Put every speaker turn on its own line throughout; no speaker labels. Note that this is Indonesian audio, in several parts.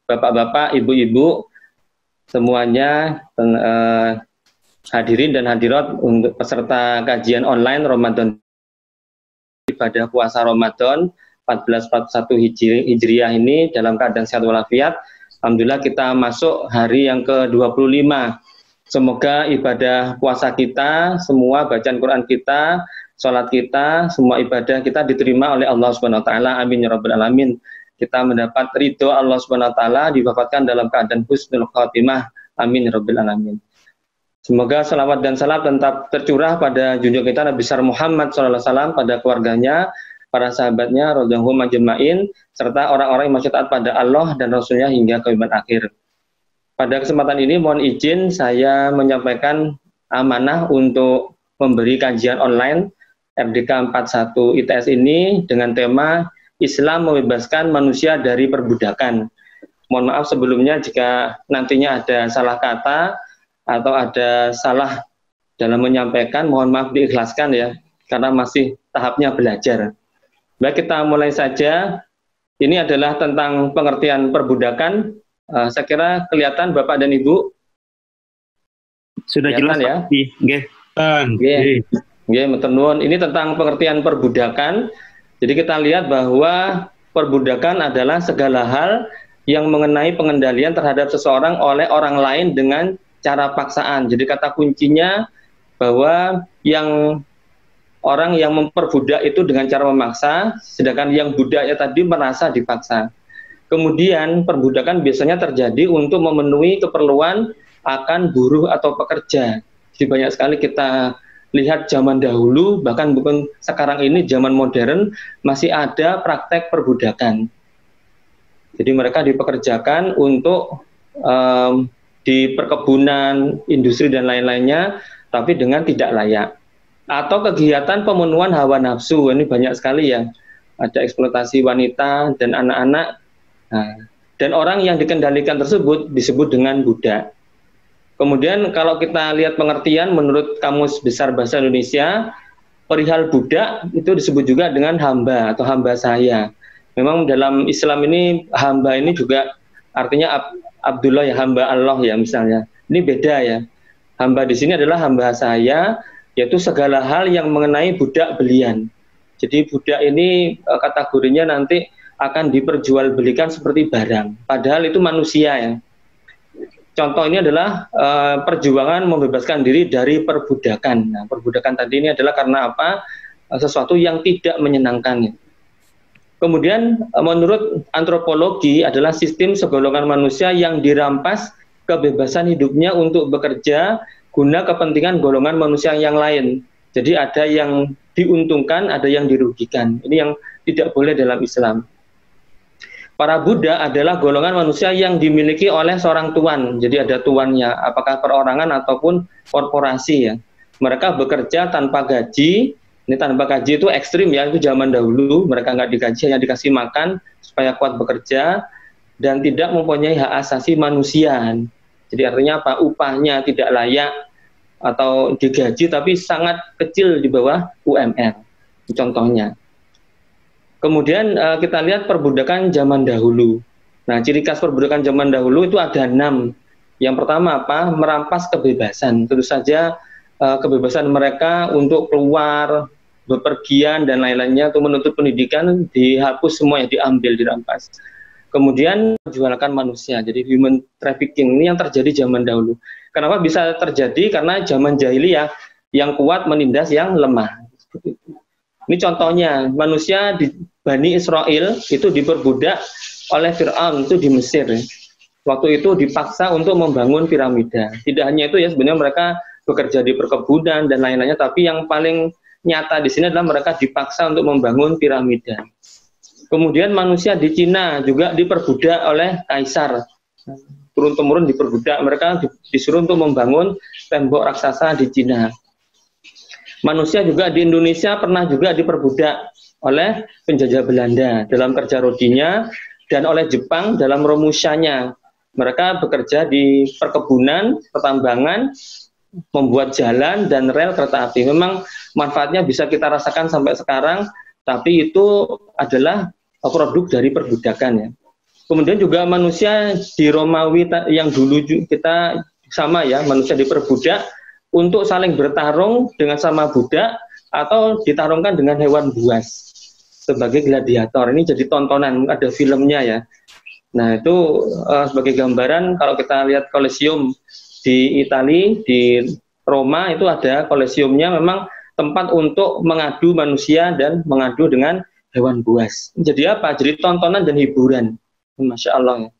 Bapak-bapak, ibu-ibu, semuanya hadirin dan hadirat untuk peserta kajian online Ramadan ibadah puasa Ramadan 1441 Hijriah ini dalam keadaan sehat walafiat. Alhamdulillah kita masuk hari yang ke-25. Semoga ibadah puasa kita, semua bacaan Quran kita, sholat kita, semua ibadah kita diterima oleh Allah Subhanahu wa taala. Amin ya rabbal alamin. Kita mendapat ridho Allah Subhanahu wa taala, diwafatkan dalam keadaan husnul khatimah. Amin ya rabbal alamin. Semoga salawat dan salam tetap tercurah pada junjungan kita Nabi besar Muhammad SAW, pada keluarganya, para sahabatnya, radhiyallahu majma'in, serta orang-orang yang masih taat pada Allah dan Rasulnya hingga kehidupan akhir. Pada kesempatan ini mohon izin saya menyampaikan amanah untuk memberi kajian online RDK 41 ITS ini dengan tema Islam membebaskan manusia dari perbudakan. Mohon maaf sebelumnya jika nantinya ada salah kata atau ada salah dalam menyampaikan, mohon maaf diikhlaskan ya, karena masih tahapnya belajar. Baik, kita mulai saja. Ini adalah tentang pengertian perbudakan. Saya kira kelihatan Bapak dan Ibu?
Sudah
kelihatan
jelas
ya? Nggih. Ini tentang pengertian perbudakan. Jadi kita lihat bahwa perbudakan adalah segala hal yang mengenai pengendalian terhadap seseorang oleh orang lain dengan cara paksaan. Jadi kata kuncinya bahwa orang yang memperbudak itu dengan cara memaksa, sedangkan yang budaknya tadi merasa dipaksa. Kemudian perbudakan biasanya terjadi untuk memenuhi keperluan akan buruh atau pekerja. Jadi banyak sekali kita lihat zaman dahulu, bahkan bukan sekarang ini, zaman modern, masih ada praktek perbudakan. Jadi mereka dipekerjakan untuk di perkebunan, industri, dan lain-lainnya, tapi dengan tidak layak. Atau kegiatan pemenuhan hawa nafsu, ini banyak sekali ya. Ada eksploitasi wanita dan anak-anak. Nah, dan orang yang dikendalikan tersebut disebut dengan budak. Kemudian kalau kita lihat pengertian menurut Kamus Besar Bahasa Indonesia, perihal budak itu disebut juga dengan hamba atau hamba saya. Memang dalam Islam ini hamba ini juga artinya Abdullah ya, hamba Allah ya misalnya. Ini beda ya. Hamba di sini adalah hamba saya, yaitu segala hal yang mengenai budak belian. Jadi budak ini kategorinya nanti akan diperjualbelikan seperti barang. Padahal itu manusia ya. Contoh ini adalah perjuangan membebaskan diri dari perbudakan. Nah, perbudakan tadi ini adalah karena apa? Sesuatu yang tidak menyenangkan. Kemudian menurut antropologi adalah sistem segolongan manusia yang dirampas kebebasan hidupnya untuk bekerja guna kepentingan golongan manusia yang lain. Jadi ada yang diuntungkan, ada yang dirugikan. Ini yang tidak boleh dalam Islam. Para budak adalah golongan manusia yang dimiliki oleh seorang tuan. Jadi ada tuannya, apakah perorangan ataupun korporasi ya. Mereka bekerja tanpa gaji. Ini tanpa gaji itu ekstrim ya, itu zaman dahulu. Mereka nggak digaji, hanya dikasih makan supaya kuat bekerja dan tidak mempunyai hak asasi manusia. Jadi artinya apa? Upahnya tidak layak atau digaji tapi sangat kecil di bawah UMR. Contohnya. Kemudian kita lihat perbudakan zaman dahulu. Nah, ciri khas perbudakan zaman dahulu itu ada 6. Yang pertama apa? Merampas kebebasan. Tentu saja kebebasan mereka untuk keluar, bepergian, dan lain-lainnya untuk menuntut pendidikan dihapus semua, ya, diambil, dirampas. Kemudian menjualkan manusia, jadi human trafficking ini yang terjadi zaman dahulu. Kenapa bisa terjadi? Karena zaman jahiliyah yang kuat menindas yang lemah. Ini contohnya, manusia di Bani Israel itu diperbudak oleh Fir'aun itu di Mesir. Waktu itu dipaksa untuk membangun piramida. Tidak hanya itu ya, sebenarnya mereka bekerja di perkebunan dan lain-lainnya, tapi yang paling nyata di sini adalah mereka dipaksa untuk membangun piramida. Kemudian manusia di Cina juga diperbudak oleh kaisar. Turun-temurun diperbudak, mereka disuruh untuk membangun tembok raksasa di Cina. Manusia juga di Indonesia pernah juga diperbudak oleh penjajah Belanda dalam kerja rodinya dan oleh Jepang dalam romushanya. Mereka bekerja di perkebunan, pertambangan, membuat jalan dan rel kereta api. Memang manfaatnya bisa kita rasakan sampai sekarang. tapi itu adalah produk dari perbudakan ya. Kemudian juga manusia di Romawi yang dulu kita sama ya, manusia diperbudak untuk saling bertarung dengan sama budak atau ditarungkan dengan hewan buas sebagai gladiator. Ini jadi tontonan, ada filmnya ya. Nah itu sebagai gambaran kalau kita lihat Colosseum di Italia, di Roma itu ada Colosseumnya memang tempat untuk mengadu manusia dan mengadu dengan hewan buas. Jadi apa? Jadi tontonan dan hiburan. Masya Allah ya.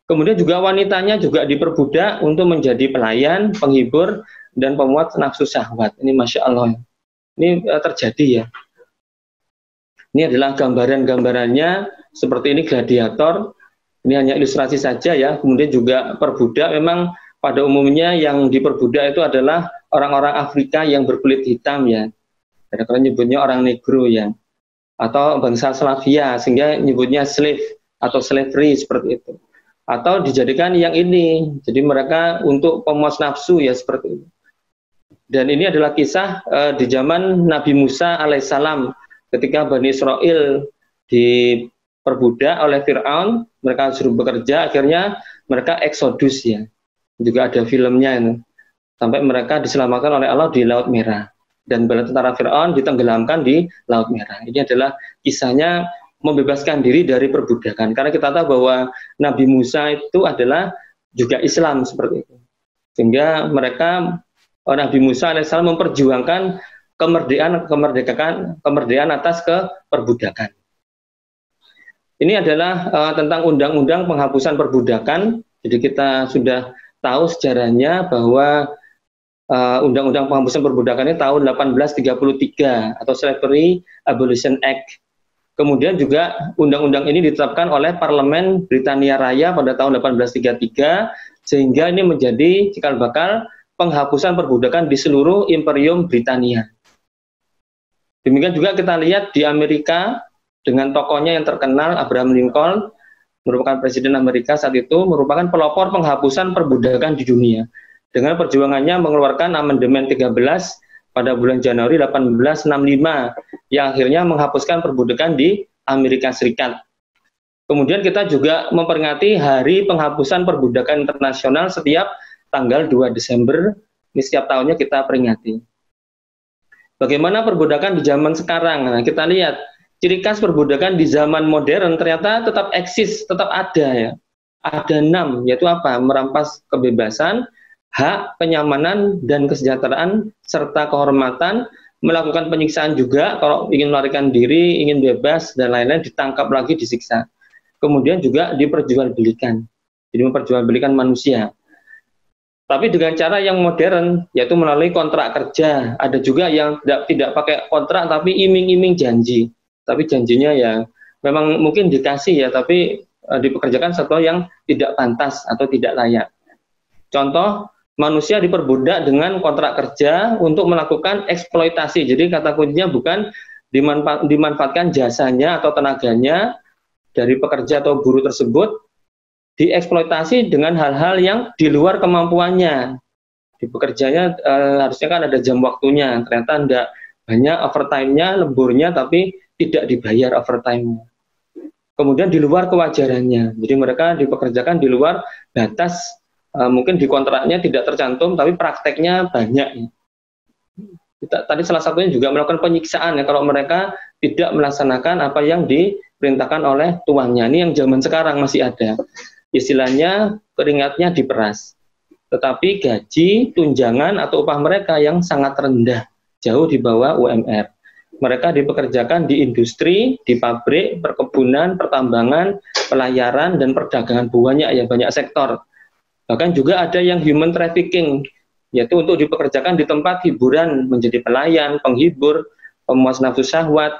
Kemudian juga wanitanya juga diperbudak untuk menjadi pelayan, penghibur, dan pemuat nafsu syahwat. Ini Masya Allah. Ini terjadi ya. Ini adalah gambaran-gambarannya seperti ini gladiator. Ini hanya ilustrasi saja ya. Kemudian juga perbudak memang pada umumnya yang diperbudak itu adalah orang-orang Afrika yang berkulit hitam ya. Kadang-kadang nyebutnya orang negro ya. Atau bangsa Slavia sehingga nyebutnya slave atau slavery seperti itu. Atau dijadikan yang ini, jadi mereka untuk pemuas nafsu ya seperti itu. Dan ini adalah kisah di zaman Nabi Musa alaihissalam ketika Bani Israel diperbudak oleh Fir'aun, mereka suruh bekerja, akhirnya mereka eksodus ya. Juga ada filmnya ini. Sampai mereka diselamatkan oleh Allah di Laut Merah. Dan bala tentara Fir'aun ditenggelamkan di Laut Merah. Ini adalah kisahnya membebaskan diri dari perbudakan. Karena kita tahu bahwa Nabi Musa itu adalah juga Islam seperti itu. Sehingga mereka, Nabi Musa alaihissalam memperjuangkan kemerdekaan atas keperbudakan. Ini adalah tentang undang-undang penghapusan perbudakan. Jadi kita sudah tahu sejarahnya bahwa undang-undang penghapusan perbudakan ini tahun 1833 atau Slavery Abolition Act. Kemudian juga undang-undang ini ditetapkan oleh Parlemen Britania Raya pada tahun 1833 sehingga ini menjadi cikal bakal penghapusan perbudakan di seluruh Imperium Britania. Demikian juga kita lihat di Amerika dengan tokohnya yang terkenal Abraham Lincoln, merupakan presiden Amerika saat itu, merupakan pelopor penghapusan perbudakan di dunia. Dengan perjuangannya mengeluarkan amandemen 13 pada bulan Januari 1865 yang akhirnya menghapuskan perbudakan di Amerika Serikat. Kemudian kita juga memperingati Hari Penghapusan Perbudakan Internasional setiap tanggal 2 Desember, ini setiap tahunnya kita peringati. Bagaimana perbudakan di zaman sekarang? Nah, kita lihat ciri khas perbudakan di zaman modern ternyata tetap eksis, tetap ada ya. Ada 6, yaitu apa? Merampas kebebasan, hak, kenyamanan, dan kesejahteraan, serta kehormatan, melakukan penyiksaan juga, kalau ingin melarikan diri, ingin bebas, dan lain-lain, ditangkap lagi, disiksa. Kemudian juga diperjualbelikan, jadi memperjualbelikan manusia. Tapi dengan cara yang modern, yaitu melalui kontrak kerja. Ada juga yang tidak pakai kontrak, tapi iming-iming janji. Tapi janjinya ya, memang mungkin dikasih ya, tapi dipekerjakan sesuatu yang tidak pantas atau tidak layak. Contoh, manusia diperbudak dengan kontrak kerja untuk melakukan eksploitasi. Jadi kata kuncinya bukan dimanfaatkan jasanya atau tenaganya dari pekerja atau buruh tersebut, dieksploitasi dengan hal-hal yang di luar kemampuannya. Di pekerjanya harusnya kan ada jam waktunya, ternyata tidak banyak overtime-nya, lemburnya, tapi tidak dibayar overtime-nya. Kemudian di luar kewajarannya, jadi mereka dipekerjakan di luar batas. Mungkin di kontraknya tidak tercantum, tapi prakteknya banyak. Tadi salah satunya juga melakukan penyiksaan ya, kalau mereka tidak melaksanakan apa yang diperintahkan oleh tuannya. Ini yang zaman sekarang masih ada. Istilahnya keringatnya diperas. Tetapi gaji, tunjangan atau upah mereka yang sangat rendah, jauh di bawah UMR. Mereka dipekerjakan di industri, di pabrik, perkebunan, pertambangan, pelayaran, dan perdagangan. Banyak sektor. Bahkan juga ada yang human trafficking, yaitu untuk dipekerjakan di tempat hiburan, menjadi pelayan, penghibur, pemuas nafsu syahwat.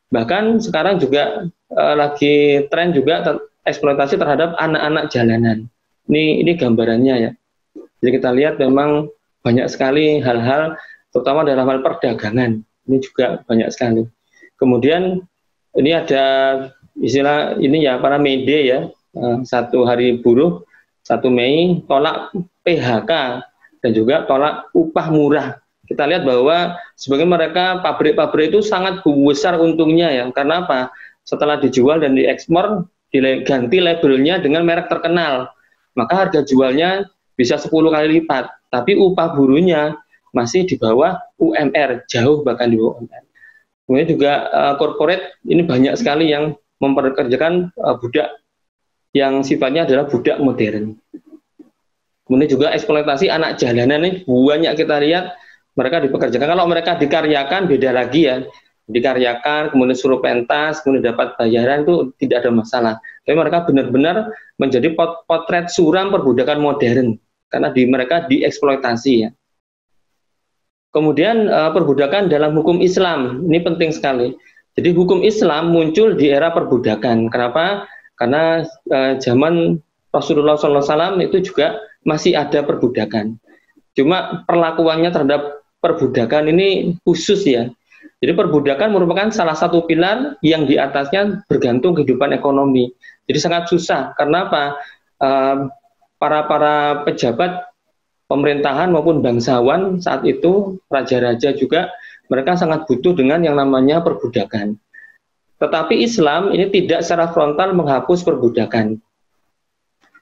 Bahkan sekarang juga lagi tren juga eksploitasi terhadap anak-anak jalanan. Ini gambarannya ya. Jadi kita lihat memang banyak sekali hal-hal, terutama dalam hal perdagangan. Ini juga banyak sekali. Kemudian ini ada istilah ini ya, para May Day ya, 1 hari buruh, 1 Mei, tolak PHK dan juga tolak upah murah. Kita lihat bahwa sebagai mereka pabrik-pabrik itu sangat besar untungnya ya. Karena apa? Setelah dijual dan diekspor, diganti labelnya dengan merek terkenal. Maka harga jualnya bisa 10 kali lipat. Tapi upah buruhnya masih di bawah UMR, jauh bahkan di bawah UMR. Kemudian juga corporate ini banyak sekali yang mempekerjakan budak yang sifatnya adalah budak modern. Kemudian juga eksploitasi anak jalanan ini banyak kita lihat mereka dipekerjakan. Kalau mereka dikaryakan beda lagi ya, dikaryakan kemudian suruh pentas kemudian dapat bayaran itu tidak ada masalah. Tapi mereka benar-benar menjadi potret suram perbudakan modern karena mereka dieksploitasi ya. Kemudian perbudakan dalam hukum Islam, ini penting sekali. Jadi hukum Islam muncul di era perbudakan. Kenapa? Karena zaman Rasulullah SAW itu juga masih ada perbudakan. Cuma perlakuannya terhadap perbudakan ini khusus ya. Jadi perbudakan merupakan salah satu pilar yang di atasnya bergantung kehidupan ekonomi. Jadi sangat susah. Karena apa? Para pejabat pemerintahan maupun bangsawan saat itu, raja-raja juga, mereka sangat butuh dengan yang namanya perbudakan. Tetapi Islam ini tidak secara frontal menghapus perbudakan.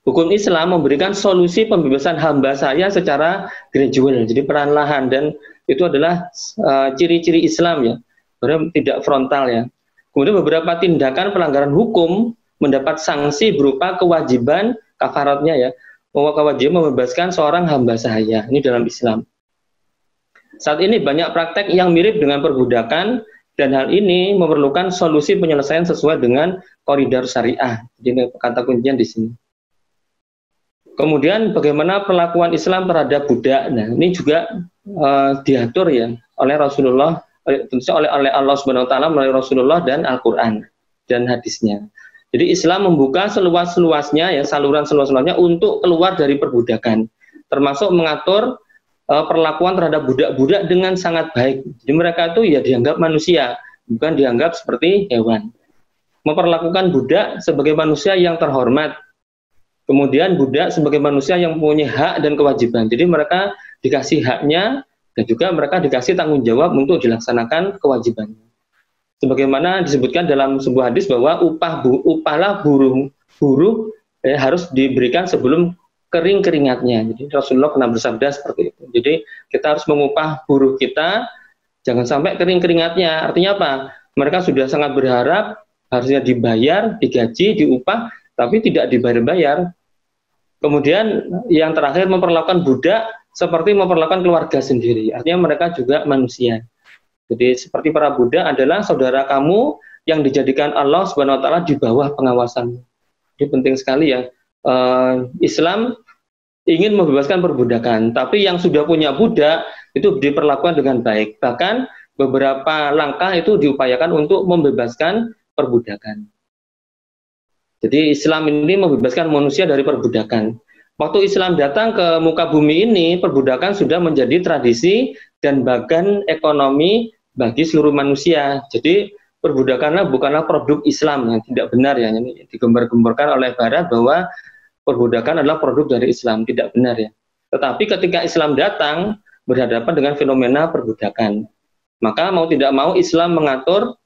Hukum Islam memberikan solusi pembebasan hamba saya secara gradual, jadi perlahan, dan itu adalah ciri-ciri Islam ya, tidak frontal ya. Kemudian beberapa tindakan pelanggaran hukum mendapat sanksi berupa kewajiban kafaratnya ya, kewajiban membebaskan seorang hamba sahaya. Ini dalam Islam. Saat ini banyak praktek yang mirip dengan perbudakan dan hal ini memerlukan solusi penyelesaian sesuai dengan koridor syariah. Jadi kata kuncinya di sini. Kemudian bagaimana perlakuan Islam terhadap budak? Nah, ini juga diatur ya oleh Rasulullah, tentunya oleh Allah Subhanahu wa taala melalui Rasulullah dan Al-Qur'an dan hadisnya. Jadi Islam membuka seluas-luasnya ya, saluran seluas-luasnya untuk keluar dari perbudakan, termasuk mengatur perlakuan terhadap budak-budak dengan sangat baik. Jadi mereka itu ya dianggap manusia, bukan dianggap seperti hewan. Memperlakukan budak sebagai manusia yang terhormat. Kemudian budak sebagai manusia yang mempunyai hak dan kewajiban. Jadi mereka dikasih haknya dan juga mereka dikasih tanggung jawab untuk dilaksanakan kewajibannya. Sebagaimana disebutkan dalam sebuah hadis bahwa upahlah buruh harus diberikan sebelum kering keringatnya. Jadi Rasulullah pernah bersabda seperti itu. Jadi kita harus mengupah buruh kita, jangan sampai kering keringatnya. Artinya apa? Mereka sudah sangat berharap harusnya dibayar, digaji, diupah, tapi tidak dibayar-bayar. Kemudian yang terakhir memperlakukan budak seperti memperlakukan keluarga sendiri. Artinya mereka juga manusia. Jadi seperti para budak adalah saudara kamu yang dijadikan Allah Subhanahu wa taala di bawah pengawasanmu. Ini penting sekali ya. Islam ingin membebaskan perbudakan, tapi yang sudah punya budak itu diperlakukan dengan baik. Bahkan beberapa langkah itu diupayakan untuk membebaskan perbudakan. Jadi Islam ini membebaskan manusia dari perbudakan. Waktu Islam datang ke muka bumi ini, perbudakan sudah menjadi tradisi dan bagian ekonomi bagi seluruh manusia. Jadi perbudakanlah bukanlah produk Islam, yang tidak benar ya. Ini digembar-gemborkan oleh Barat bahwa perbudakan adalah produk dari Islam, tidak benar ya. Tetapi ketika Islam datang berhadapan dengan fenomena perbudakan, maka mau tidak mau Islam mengatur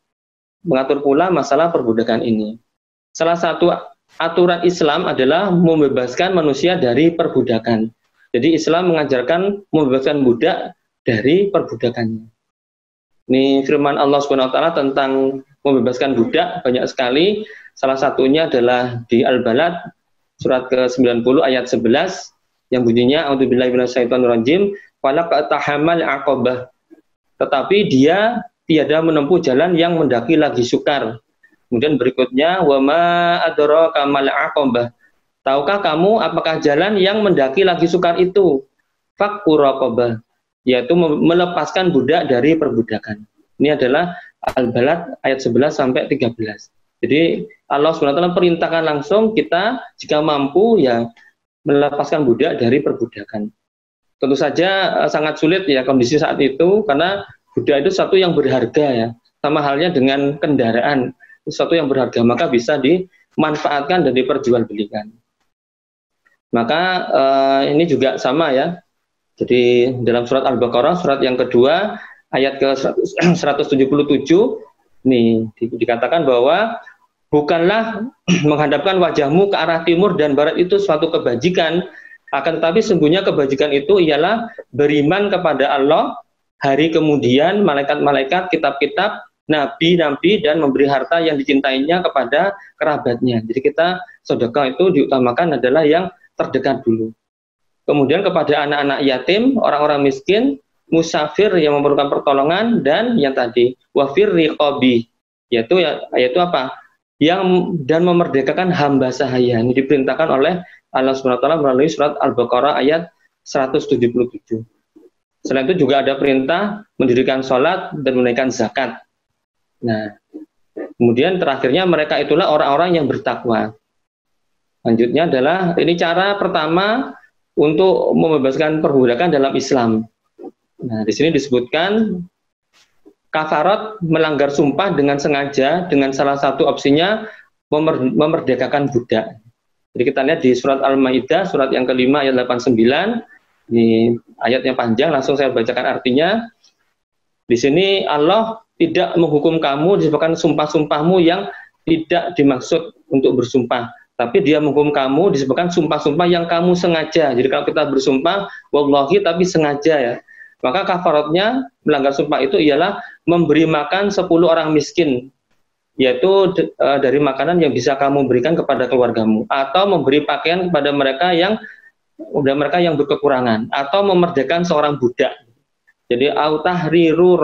pula masalah perbudakan ini. Salah satu aturan Islam adalah membebaskan manusia dari perbudakan. Jadi Islam mengajarkan membebaskan budak dari perbudakannya. Ini firman Allah Subhanahu wa taala tentang membebaskan budak banyak sekali. Salah satunya adalah di Al-Balad surat ke-90 ayat 11 yang bunyinya a'udzubillahi minasyaitonirrajim wala qatahamal aqabah. Tetapi dia tiada menempuh jalan yang mendaki lagi sukar. Kemudian berikutnya wa ma adraka mal aqabah. Tahukah kamu apakah jalan yang mendaki lagi sukar itu? Fakku raqabah, yaitu melepaskan budak dari perbudakan. Ini adalah Al-Balad ayat 11 sampai 13. Jadi Allah SWT perintahkan langsung kita jika mampu ya melepaskan budak dari perbudakan. Tentu saja sangat sulit ya kondisi saat itu karena budak itu satu yang berharga ya. Sama halnya dengan kendaraan, sesuatu yang berharga maka bisa dimanfaatkan dan diperjualbelikan. Maka ini juga sama ya. Jadi dalam surat Al-Baqarah, surat yang kedua, ayat ke 177, nih dikatakan bahwa bukanlah menghadapkan wajahmu ke arah timur dan barat itu suatu kebajikan, akan tetapi sesungguhnya kebajikan itu ialah beriman kepada Allah, hari kemudian, malaikat-malaikat, kitab-kitab, nabi-nabi, dan memberi harta yang dicintainya kepada kerabatnya. Jadi kita sedekah itu diutamakan adalah yang terdekat dulu. Kemudian kepada anak-anak yatim, orang-orang miskin, musafir yang memerlukan pertolongan, dan yang tadi wafir riqabi, yaitu apa? Yang dan memerdekakan hamba sahaya. Ini diperintahkan oleh Allah SWT melalui surat Al-Baqarah ayat 177. Selain itu juga ada perintah mendirikan sholat dan menunaikan zakat. Nah, kemudian terakhirnya mereka itulah orang-orang yang bertakwa. Lanjutnya adalah ini cara pertama untuk membebaskan perbudakan dalam Islam. Nah, di sini disebutkan kafarat melanggar sumpah dengan sengaja, dengan salah satu opsinya memerdekakan budak. Jadi kita lihat di surat Al-Maidah, surat yang kelima ayat 89, ini ayatnya panjang, langsung saya bacakan artinya. Di sini Allah tidak menghukum kamu disebabkan sumpah-sumpahmu yang tidak dimaksud untuk bersumpah, tapi dia menghukum kamu disebabkan sumpah-sumpah yang kamu sengaja. Jadi kalau kita bersumpah wallahi tapi sengaja ya, maka kafaratnya melanggar sumpah itu ialah memberi makan 10 orang miskin, yaitu dari makanan yang bisa kamu berikan kepada keluargamu, atau memberi pakaian kepada mereka yang berkekurangan, atau memerdekakan seorang budak. Jadi autahriru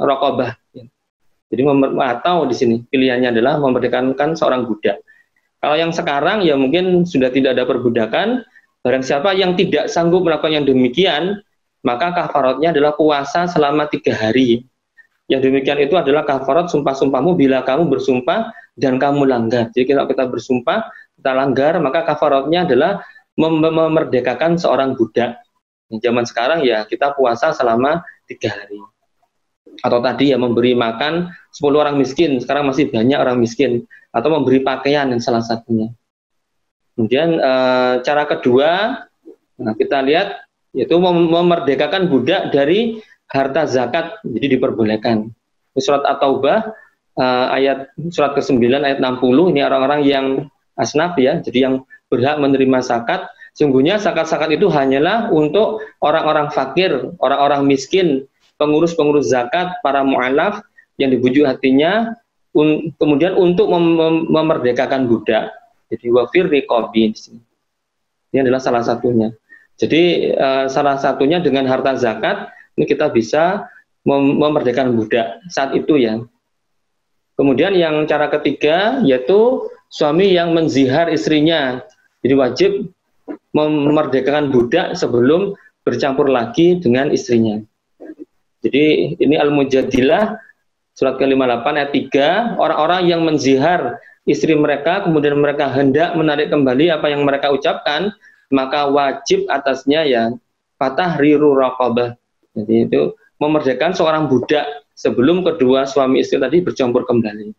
raqabah. Jadi atau di sini pilihannya adalah memerdekakan seorang budak. Kalau yang sekarang ya mungkin sudah tidak ada perbudakan. Barang siapa yang tidak sanggup melakukan yang demikian, maka kafaratnya adalah puasa selama 3 hari. Yang demikian itu adalah kafarat sumpah-sumpahmu bila kamu bersumpah dan kamu langgar. Jadi kalau kita bersumpah, kita langgar, maka kafaratnya adalah memerdekakan seorang budak. Zaman sekarang ya kita puasa selama 3 hari. Atau tadi ya memberi makan 10 orang miskin, sekarang masih banyak orang miskin, atau memberi pakaian yang salah satunya. Kemudian cara kedua, kita lihat yaitu memerdekakan budak dari harta zakat, jadi diperbolehkan. Surat At-Taubah surat ke-9 ayat 60, ini orang-orang yang asnaf ya, jadi yang berhak menerima zakat. Sungguhnya zakat-zakat itu hanyalah untuk orang-orang fakir, orang-orang miskin, pengurus-pengurus zakat, para mu'alaf yang dibujuk hatinya, kemudian untuk memerdekakan budak. Jadi wafir riqabi. Ini adalah salah satunya. Jadi salah satunya dengan harta zakat ini kita bisa memerdekakan budak saat itu ya. Kemudian yang cara ketiga yaitu suami yang menzihar istrinya. Jadi wajib memerdekakan budak sebelum bercampur lagi dengan istrinya. Jadi ini Al-Mujadilah surat ke-58 ayat 3, orang-orang yang menzihar istri mereka kemudian mereka hendak menarik kembali apa yang mereka ucapkan, maka wajib atasnya ya fatahriru raqabah. Jadi itu memerdekakan seorang budak sebelum kedua suami istri tadi bercampur kembali.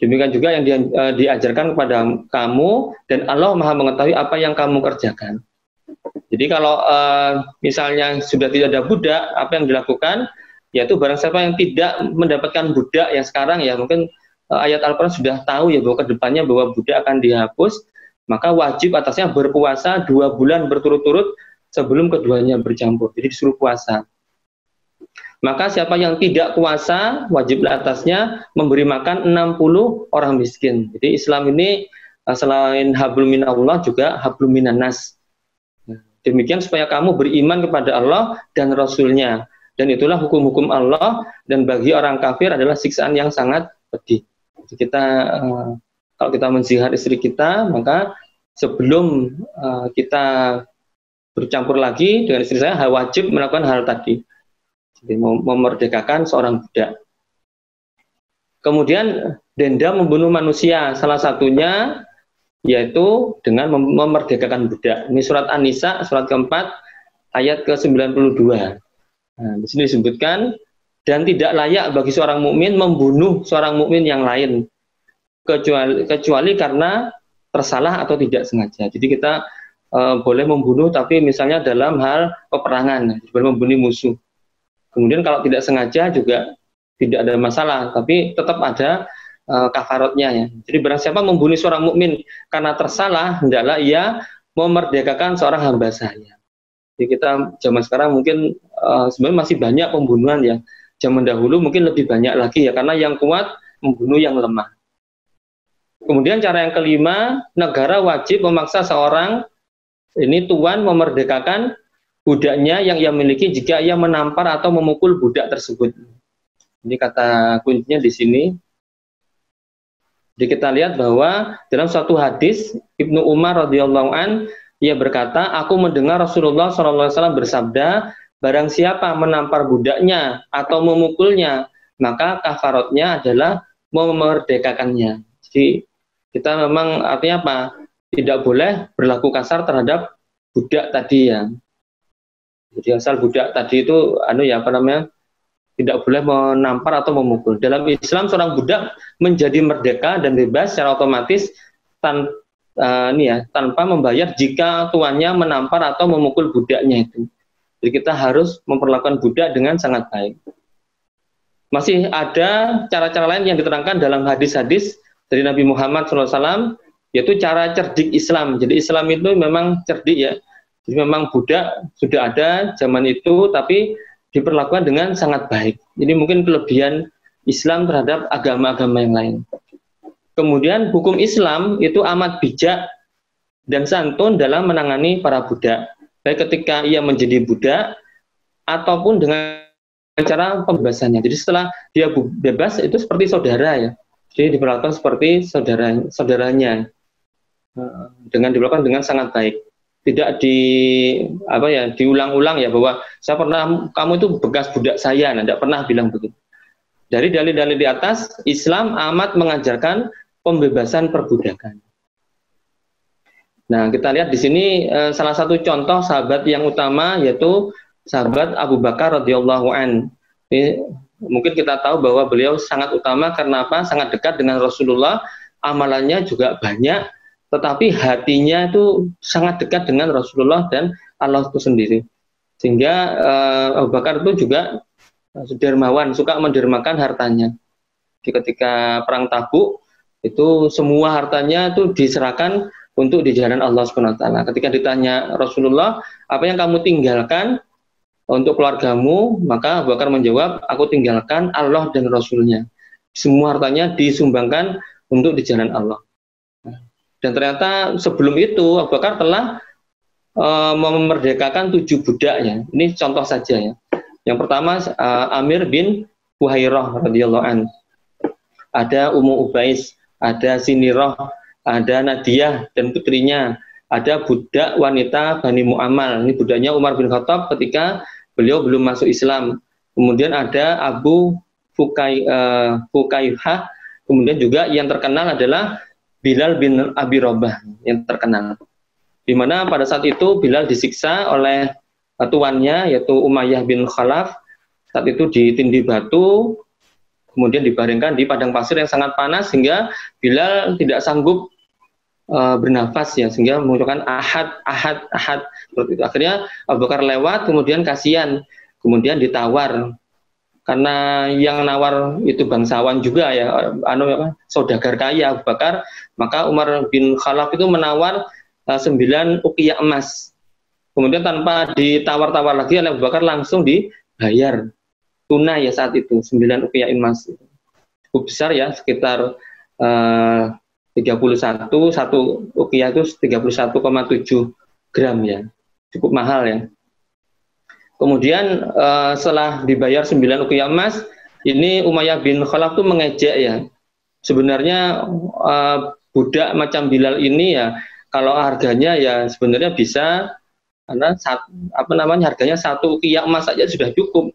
Demikian juga yang diajarkan kepada kamu, dan Allah Maha mengetahui apa yang kamu kerjakan. Jadi kalau misalnya sudah tidak ada budak, apa yang dilakukan? Yaitu barang siapa yang tidak mendapatkan budak yang sekarang ya, mungkin ayat Al-Quran sudah tahu ya bahwa kedepannya bahwa budak akan dihapus, maka wajib atasnya berpuasa 2 bulan berturut-turut sebelum keduanya bercampur. Jadi disuruh puasa. Maka siapa yang tidak puasa, wajiblah atasnya memberi makan 60 orang miskin. Jadi Islam ini selain hablum minallah juga hablum minannas. Demikian supaya kamu beriman kepada Allah dan Rasul-Nya. Dan itulah hukum-hukum Allah, dan bagi orang kafir adalah siksaan yang sangat pedih. Jadi kita kalau kita menzihar istri kita, maka sebelum kita bercampur lagi dengan istri saya, wajib melakukan hal tadi. Jadi memerdekakan seorang budak. Kemudian denda membunuh manusia, salah satunya yaitu dengan memerdekakan budak. Ini surat An-Nisa, surat keempat, ayat ke-92. Nah, di sini disebutkan, dan tidak layak bagi seorang mukmin membunuh seorang mukmin yang lain, kecuali karena tersalah atau tidak sengaja. Jadi kita boleh membunuh, tapi misalnya dalam hal peperangan, boleh membunuh musuh. Kemudian kalau tidak sengaja juga tidak ada masalah, tapi tetap ada kafaratnya ya. Jadi barang siapa membunuh seorang mukmin karena tersalah, hendaklah ia memerdekakan seorang hamba sahaya. Jadi kita zaman sekarang mungkin sebenarnya masih banyak pembunuhan ya. Zaman dahulu mungkin lebih banyak lagi ya, karena yang kuat membunuh yang lemah. Kemudian cara yang kelima, negara wajib memaksa seorang ini tuan memerdekakan budaknya yang ia miliki jika ia menampar atau memukul budak tersebut. Ini kata kuncinya di sini. Jadi kita lihat bahwa dalam suatu hadis Ibnu Umar radhiyallahu an, ia berkata, aku mendengar Rasulullah SAW bersabda, barang siapa menampar budaknya atau memukulnya, maka kafaratnya adalah memerdekakannya. Jadi kita memang artinya apa? Tidak boleh berlaku kasar terhadap budak tadi ya. Jadi asal budak tadi itu tidak boleh menampar atau memukul. Dalam Islam seorang budak menjadi merdeka dan bebas secara otomatis tanpa membayar jika tuannya menampar atau memukul budaknya itu. Jadi kita harus memperlakukan budak dengan sangat baik. Masih ada cara-cara lain yang diterangkan dalam hadis-hadis dari Nabi Muhammad SAW, yaitu cara cerdik Islam. Jadi Islam itu memang cerdik ya. Jadi memang budak sudah ada zaman itu, tapi diperlakukan dengan sangat baik. Jadi mungkin kelebihan Islam terhadap agama-agama yang lain. Kemudian hukum Islam itu amat bijak dan santun dalam menangani para budak. Baik ketika ia menjadi budak ataupun dengan cara pembebasannya. Jadi setelah dia bebas itu seperti saudara ya. Jadi diperlakukan seperti saudaranya dengan diperlakukan dengan sangat baik. Tidak diulang-ulang ya bahwa kamu itu bekas budak saya, tidak pernah bilang begitu. Dari dalil-dalil di atas, Islam amat mengajarkan pembebasan perbudakan. Nah, kita lihat di sini salah satu contoh sahabat yang utama yaitu sahabat Abu Bakar radhiyallahu an. Ini mungkin kita tahu bahwa beliau sangat utama karena apa? Sangat dekat dengan Rasulullah, amalannya juga banyak, tetapi hatinya itu sangat dekat dengan Rasulullah dan Allah itu sendiri. Sehingga Abu Bakar itu juga dermawan, suka mendermakan hartanya. Jadi ketika perang Tabuk itu semua hartanya itu diserahkan untuk di jalan Allah SWT. Ketika ditanya Rasulullah, apa yang kamu tinggalkan untuk keluargamu? Maka Abu Bakar menjawab, aku tinggalkan Allah dan Rasulnya. Semua hartanya disumbangkan untuk di jalan Allah. Dan ternyata sebelum itu Abu Bakar telah memerdekakan 7 budak ya. Ini contoh saja ya. Yang pertama Amir bin Buhairah radhiyallahu an. Ada Ummu Ubais, ada Sinirah, ada Nadiyah dan putrinya, ada budak wanita Bani Mu'ammal. Ini budaknya Umar bin Khattab ketika beliau belum masuk Islam. Kemudian ada Abu Fukaihah. Kemudian juga yang terkenal adalah Bilal bin Abi Rabah yang terkenal. Di mana pada saat itu Bilal disiksa oleh tuannya yaitu Umayyah bin Khalaf. Saat itu ditindih batu, kemudian dibaringkan di padang pasir yang sangat panas sehingga Bilal tidak sanggup bernafas ya, sehingga mengucapkan ahad. Seperti itu. Akhirnya Abu Bakar lewat, kemudian kasihan, kemudian ditawar. Karena yang nawar itu bangsawan juga ya, saudagar kaya Abu Bakar, maka Umar bin Khalaf itu menawar 9 uqiyah emas. Kemudian tanpa ditawar-tawar lagi oleh Abu Bakar langsung dibayar tunai ya saat itu 9 uqiyah emas. Cukup besar ya, sekitar 31, satu uqiyah itu 31,7 gram ya, cukup mahal ya. Kemudian setelah dibayar 9 uqiyah emas, ini Umayyah bin Khalaf itu mengejek ya. Sebenarnya budak macam Bilal ini ya, kalau harganya ya sebenarnya bisa, karena harganya 1 uqiyah emas saja sudah cukup.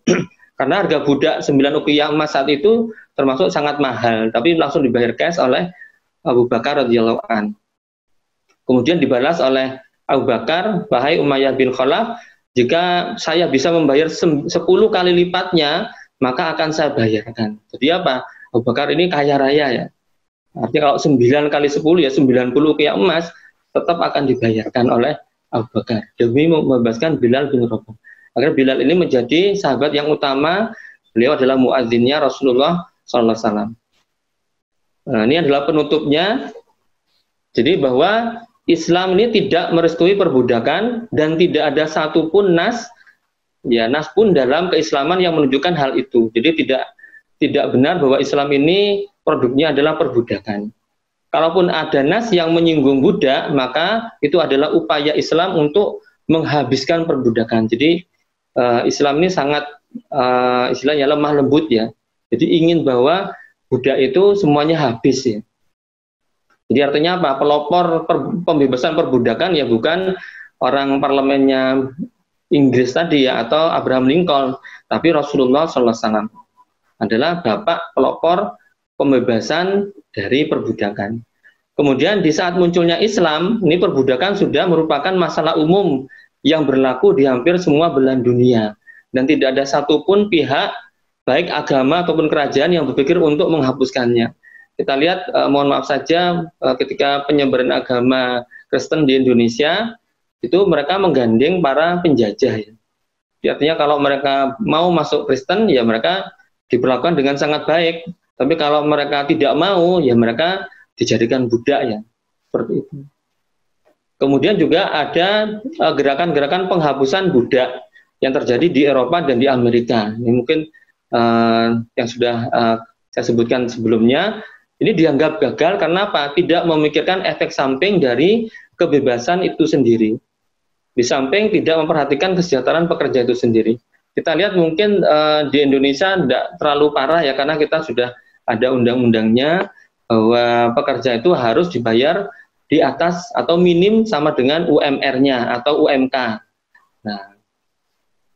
Karena harga budak 9 uqiyah emas saat itu termasuk sangat mahal, tapi langsung dibayar cash oleh Abu Bakar radhiyallahu an. Kemudian dibalas oleh Abu Bakar, wahai Umayyah bin Khalaf, jika saya bisa membayar 10 kali lipatnya, maka akan saya bayarkan. Jadi apa? Abu Bakar ini kaya raya ya. Artinya kalau 9 kali 10 ya 90 uqiyah emas tetap akan dibayarkan oleh Abu Bakar demi membebaskan Bilal bin Rabah. Akhirnya Bilal ini menjadi sahabat yang utama. Beliau adalah muadzinnya Rasulullah SAW. Nah, ini adalah penutupnya. Jadi bahwa Islam ini tidak merestui perbudakan dan tidak ada satupun nas pun dalam keislaman yang menunjukkan hal itu. Jadi tidak benar bahwa Islam ini produknya adalah perbudakan. Kalaupun ada nas yang menyinggung budak, maka itu adalah upaya Islam untuk menghabiskan perbudakan. Jadi Islam ini sangat istilahnya lemah lembut ya. Jadi ingin bahwa budak itu semuanya habis ya. Jadi artinya apa? Pelopor pembebasan perbudakan ya bukan orang parlemennya Inggris tadi ya atau Abraham Lincoln, tapi Rasulullah SAW adalah bapak pelopor pembebasan dari perbudakan. Kemudian di saat munculnya Islam, ini perbudakan sudah merupakan masalah umum yang berlaku di hampir semua belahan dunia dan tidak ada satupun pihak baik agama ataupun kerajaan yang berpikir untuk menghapuskannya. Kita lihat, mohon maaf saja, ketika penyebaran agama Kristen di Indonesia, itu mereka menggandeng para penjajah. Ya. Artinya kalau mereka mau masuk Kristen, ya mereka diperlakukan dengan sangat baik. Tapi kalau mereka tidak mau, ya mereka dijadikan budak ya. Seperti itu. Kemudian juga ada gerakan-gerakan penghapusan budak yang terjadi di Eropa dan di Amerika. Ini mungkin yang sudah saya sebutkan sebelumnya. Ini dianggap gagal karena apa? Tidak memikirkan efek samping dari kebebasan itu sendiri. Di samping tidak memperhatikan kesejahteraan pekerja itu sendiri. Kita lihat mungkin di Indonesia tidak terlalu parah ya karena kita sudah ada undang-undangnya bahwa pekerja itu harus dibayar di atas atau minim sama dengan UMR-nya atau UMK.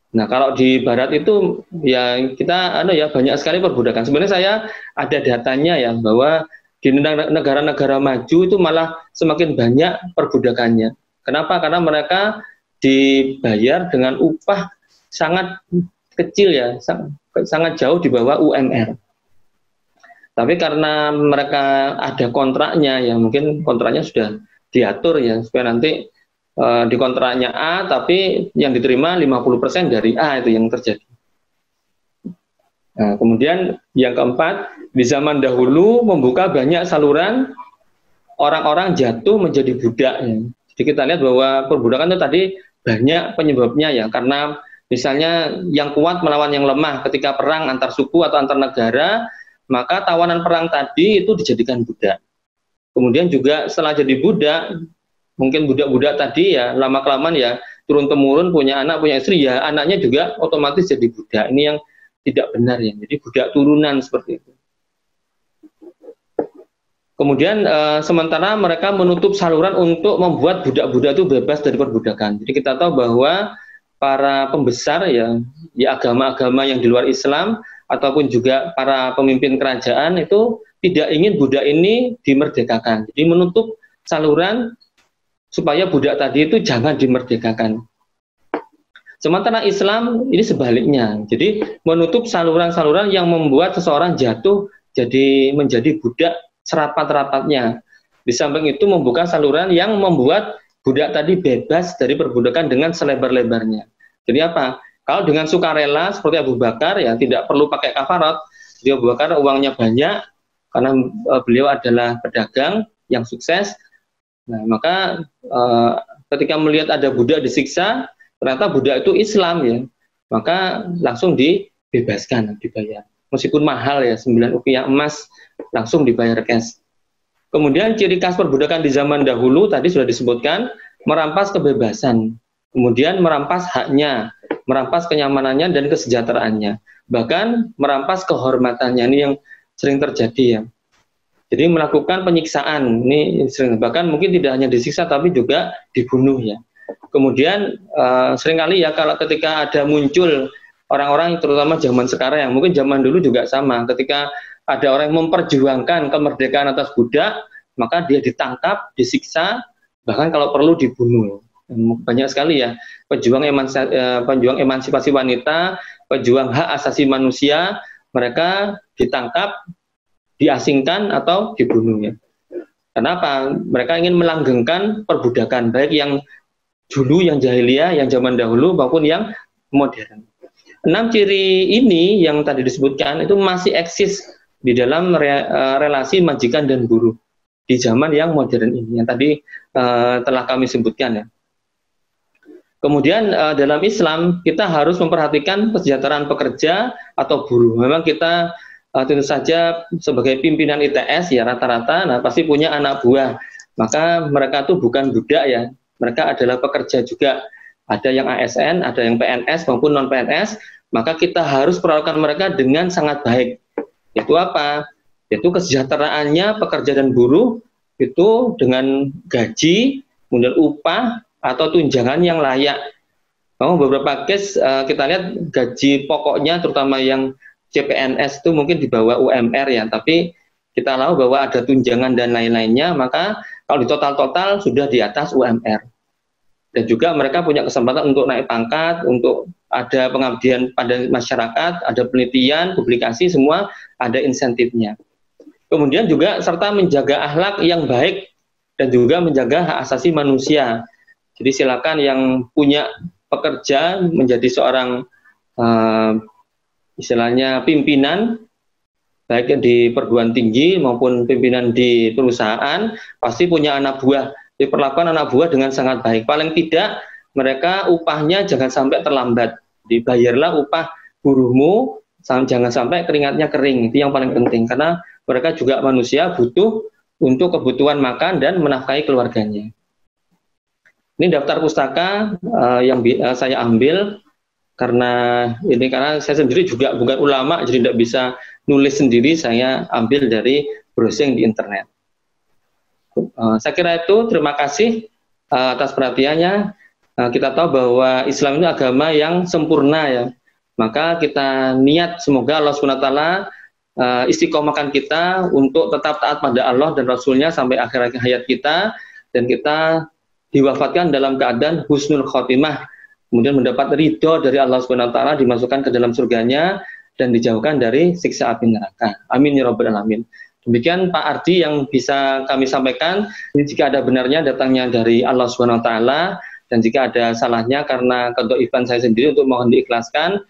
Nah, kalau di Barat itu ya kita banyak sekali perbudakan. Sebenarnya saya ada datanya ya bahwa di negara-negara maju itu malah semakin banyak perbudakannya. Kenapa? Karena mereka dibayar dengan upah sangat kecil ya, sangat jauh di bawah UMR. Tapi karena mereka ada kontraknya ya, mungkin kontraknya sudah diatur ya supaya nanti di kontraknya A, tapi yang diterima 50% dari A itu yang terjadi. Nah, kemudian yang keempat, di zaman dahulu membuka banyak saluran orang-orang jatuh menjadi budak. Ya. Jadi kita lihat bahwa perbudakan itu tadi banyak penyebabnya ya, karena misalnya yang kuat melawan yang lemah ketika perang antar suku atau antar negara, maka tawanan perang tadi itu dijadikan budak. Kemudian juga setelah jadi budak, mungkin budak-budak tadi ya lama-kelamaan ya turun-temurun punya anak, punya istri ya anaknya juga otomatis jadi budak. Ini yang tidak benar ya. Jadi budak turunan seperti itu. Kemudian sementara mereka menutup saluran untuk membuat budak-budak itu bebas dari perbudakan. Jadi kita tahu bahwa para pembesar ya agama-agama yang di luar Islam ataupun juga para pemimpin kerajaan itu tidak ingin budak ini dimerdekakan. Jadi menutup saluran supaya budak tadi itu jangan dimerdekakan. Sementara Islam ini sebaliknya. Jadi menutup saluran-saluran yang membuat seseorang jatuh menjadi budak serapat-rapatnya. Di samping itu membuka saluran yang membuat budak tadi bebas dari perbudakan dengan selebar-lebarnya. Jadi apa? Kalau dengan sukarela seperti Abu Bakar ya tidak perlu pakai kafarat. Jadi Abu Bakar uangnya banyak karena beliau adalah pedagang yang sukses. Nah, maka ketika melihat ada budak disiksa, ternyata budak itu Islam ya, maka langsung dibebaskan, dibayar. Meskipun mahal ya, 9 ukiah emas langsung dibayar cash. Kemudian ciri khas perbudakan di zaman dahulu tadi sudah disebutkan, merampas kebebasan, kemudian merampas haknya, merampas kenyamanannya dan kesejahteraannya, bahkan merampas kehormatannya. Ini yang sering terjadi ya. Jadi melakukan penyiksaan, ini sering, bahkan mungkin tidak hanya disiksa tapi juga dibunuh ya. Kemudian seringkali ya kalau ketika ada muncul orang-orang terutama zaman sekarang yang mungkin zaman dulu juga sama, ketika ada orang yang memperjuangkan kemerdekaan atas budak, maka dia ditangkap, disiksa, bahkan kalau perlu dibunuh. Banyak sekali ya pejuang emansipasi wanita, pejuang hak asasi manusia, mereka ditangkap, diasingkan atau dibunuh ya. Kenapa? Mereka ingin melanggengkan perbudakan, baik yang dulu, yang jahiliyah, yang zaman dahulu maupun yang modern. 6 ciri ini yang tadi disebutkan itu masih eksis di dalam relasi majikan dan buruh di zaman yang modern ini, yang tadi telah kami sebutkan ya. Kemudian dalam Islam kita harus memperhatikan kesejahteraan pekerja atau buruh. Memang kita tentu saja sebagai pimpinan ITS ya rata-rata, nah pasti punya anak buah. Maka mereka tuh bukan budak ya, mereka adalah pekerja juga. Ada yang ASN, ada yang PNS maupun non PNS. Maka kita harus perlakukan mereka dengan sangat baik. Itu apa? Yaitu kesejahteraannya pekerja dan buruh itu dengan gaji, kemudian upah atau tunjangan yang layak. Beberapa case kita lihat gaji pokoknya terutama yang CPNS itu mungkin di bawah UMR ya, tapi kita tahu bahwa ada tunjangan dan lain-lainnya, maka kalau di total-total sudah di atas UMR. Dan juga mereka punya kesempatan untuk naik pangkat, untuk ada pengabdian pada masyarakat, ada penelitian, publikasi, semua ada insentifnya. Kemudian juga serta menjaga akhlak yang baik dan juga menjaga hak asasi manusia. Jadi silakan yang punya pekerja menjadi seorang istilahnya pimpinan, baik di perguruan tinggi maupun pimpinan di perusahaan, pasti punya anak buah. Diperlakukan anak buah dengan sangat baik. Paling tidak mereka upahnya jangan sampai terlambat. Dibayarlah upah buruhmu, jangan sampai keringatnya kering. Itu yang paling penting karena mereka juga manusia, butuh untuk kebutuhan makan dan menafkahi keluarganya. Ini daftar pustaka yang saya ambil karena saya sendiri juga bukan ulama, jadi tidak bisa nulis sendiri, saya ambil dari browsing di internet. Saya kira itu, terima kasih atas perhatiannya. Kita tahu bahwa Islam itu agama yang sempurna ya, maka kita niat semoga Allah SWT istiqomahkan kita untuk tetap taat pada Allah dan Rasulnya sampai akhir hayat kita, dan kita diwafatkan dalam keadaan husnul khotimah, kemudian mendapat ridho dari Allah SWT, dimasukkan ke dalam surganya dan dijauhkan dari siksa api neraka. Amin ya rabbal alamin. Demikian Pak Ardi yang bisa kami sampaikan. Ini jika ada benarnya datangnya dari Allah SWT, dan jika ada salahnya karena kedoifan saya sendiri untuk mohon diikhlaskan.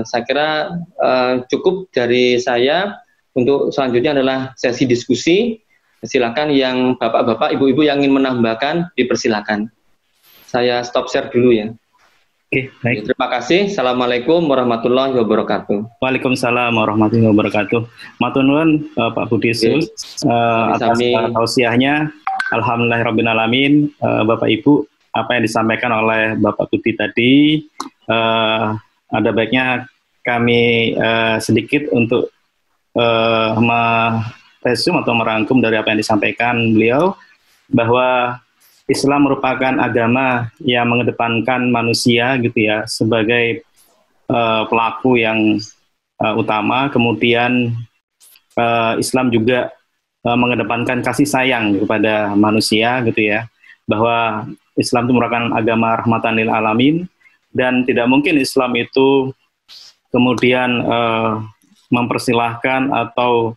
Saya kira cukup dari saya. Untuk selanjutnya adalah sesi diskusi. Silakan yang bapak-bapak, ibu-ibu yang ingin menambahkan, dipersilakan. Saya stop share dulu ya.
Oke, baik.
Terima kasih. Assalamualaikum warahmatullahi wabarakatuh.
Waalaikumsalam warahmatullahi wabarakatuh. Matur nuwun Pak Budi Sul atas tausiahnya. Alhamdulillahirabbil alamin. Bapak Ibu, apa yang disampaikan oleh Bapak Budi tadi ada baiknya kami sedikit untuk resume atau merangkum dari apa yang disampaikan beliau, bahwa Islam merupakan agama yang mengedepankan manusia gitu ya sebagai pelaku yang utama. Kemudian Islam juga mengedepankan kasih sayang kepada manusia gitu ya, bahwa Islam itu merupakan agama rahmatan lil alamin, dan tidak mungkin Islam itu kemudian mempersilahkan atau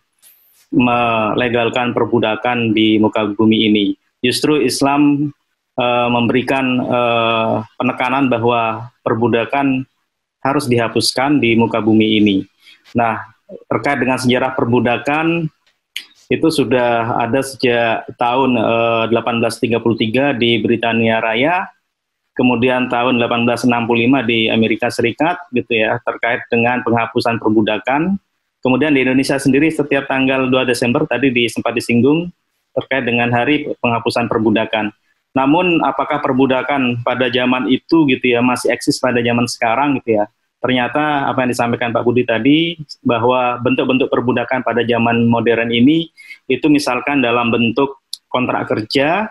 melegalkan perbudakan di muka bumi ini. Justru Islam memberikan penekanan bahwa perbudakan harus dihapuskan di muka bumi ini. Nah, terkait dengan sejarah perbudakan, itu sudah ada sejak tahun 1833 di Britania Raya, kemudian tahun 1865 di Amerika Serikat, gitu ya, terkait dengan penghapusan perbudakan. Kemudian di Indonesia sendiri setiap tanggal 2 Desember tadi sempat disinggung terkait dengan hari penghapusan perbudakan. Namun apakah perbudakan pada zaman itu gitu ya masih eksis pada zaman sekarang gitu ya? Ternyata apa yang disampaikan Pak Budi tadi, bahwa bentuk-bentuk perbudakan pada zaman modern ini itu misalkan dalam bentuk kontrak kerja,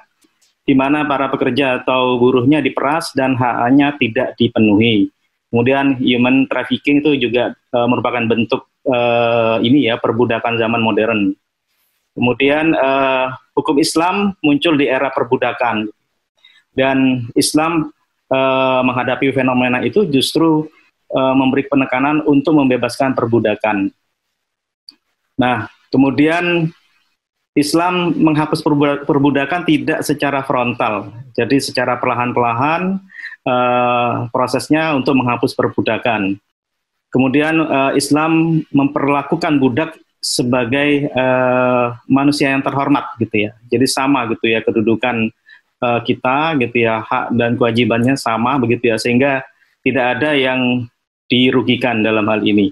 di mana para pekerja atau buruhnya diperas dan hak-haknya tidak dipenuhi. Kemudian human trafficking itu juga merupakan bentuk perbudakan zaman modern. Kemudian hukum Islam muncul di era perbudakan, dan Islam menghadapi fenomena itu justru memberi penekanan untuk membebaskan perbudakan. Nah, kemudian Islam menghapus perbudakan tidak secara frontal, jadi secara perlahan-lahan prosesnya untuk menghapus perbudakan. Kemudian Islam memperlakukan budak sebagai manusia yang terhormat gitu ya, jadi sama gitu ya kedudukan kita gitu ya, hak dan kewajibannya sama begitu ya, sehingga tidak ada yang dirugikan dalam hal ini.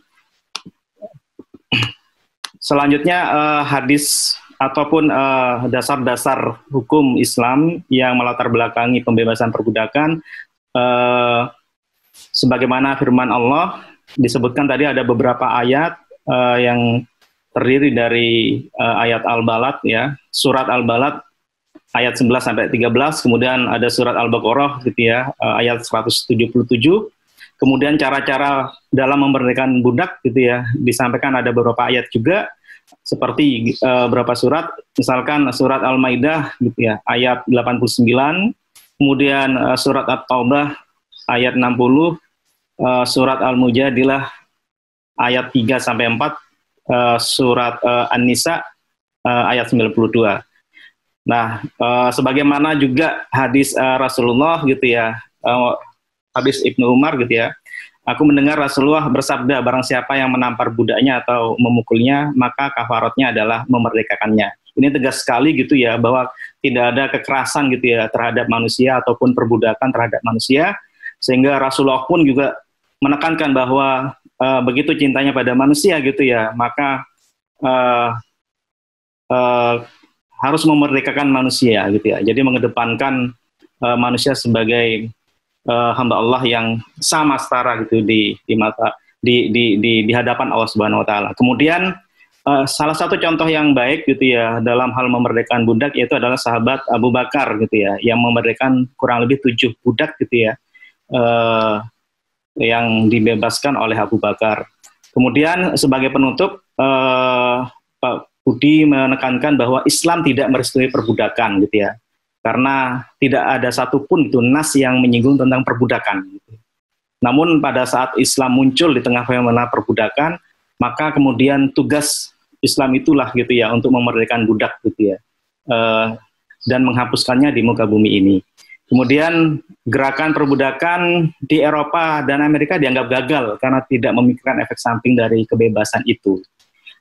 Selanjutnya hadis ataupun dasar-dasar hukum Islam yang melatar belakangi pembebasan perbudakan, sebagaimana firman Allah disebutkan tadi, ada beberapa ayat yang terdiri dari ayat Al-Balad ya, surat Al-Balad ayat 11 sampai 13, kemudian ada surat Al-Baqarah gitu ya, ayat 177. Kemudian cara-cara dalam memerdekakan budak gitu ya, disampaikan ada beberapa ayat juga, seperti beberapa surat, misalkan surat Al-Maidah gitu ya, ayat 89, kemudian surat At-Taubah ayat 60, surat Al-Mujadilah ayat 3 sampai 4, surat An-Nisa ayat 92. Nah, sebagaimana juga hadis Rasulullah gitu ya, hadis Ibnu Umar gitu ya, aku mendengar Rasulullah bersabda, barang siapa yang menampar budaknya atau memukulnya, maka kafaratnya adalah memerdekakannya. Ini tegas sekali gitu ya, bahwa tidak ada kekerasan gitu ya terhadap manusia ataupun perbudakan terhadap manusia, sehingga Rasulullah pun juga menekankan bahwa begitu cintanya pada manusia gitu ya, maka harus memerdekakan manusia gitu ya. Jadi mengedepankan manusia sebagai hamba Allah yang sama setara gitu di mata di hadapan Allah Subhanahu wa taala. Kemudian salah satu contoh yang baik gitu ya dalam hal memerdekakan budak yaitu adalah sahabat Abu Bakar gitu ya, yang memerdekakan kurang lebih 7 budak gitu ya, yang dibebaskan oleh Abu Bakar. Kemudian sebagai penutup, Pak Budi menekankan bahwa Islam tidak merestui perbudakan gitu ya, karena tidak ada satupun itu nas yang menyinggung tentang perbudakan gitu. Namun pada saat Islam muncul di tengah fenomena perbudakan, maka kemudian tugas Islam itulah gitu ya untuk memerdekakan budak gitu ya, dan menghapuskannya di muka bumi ini. Kemudian gerakan perbudakan di Eropa dan Amerika dianggap gagal karena tidak memikirkan efek samping dari kebebasan itu.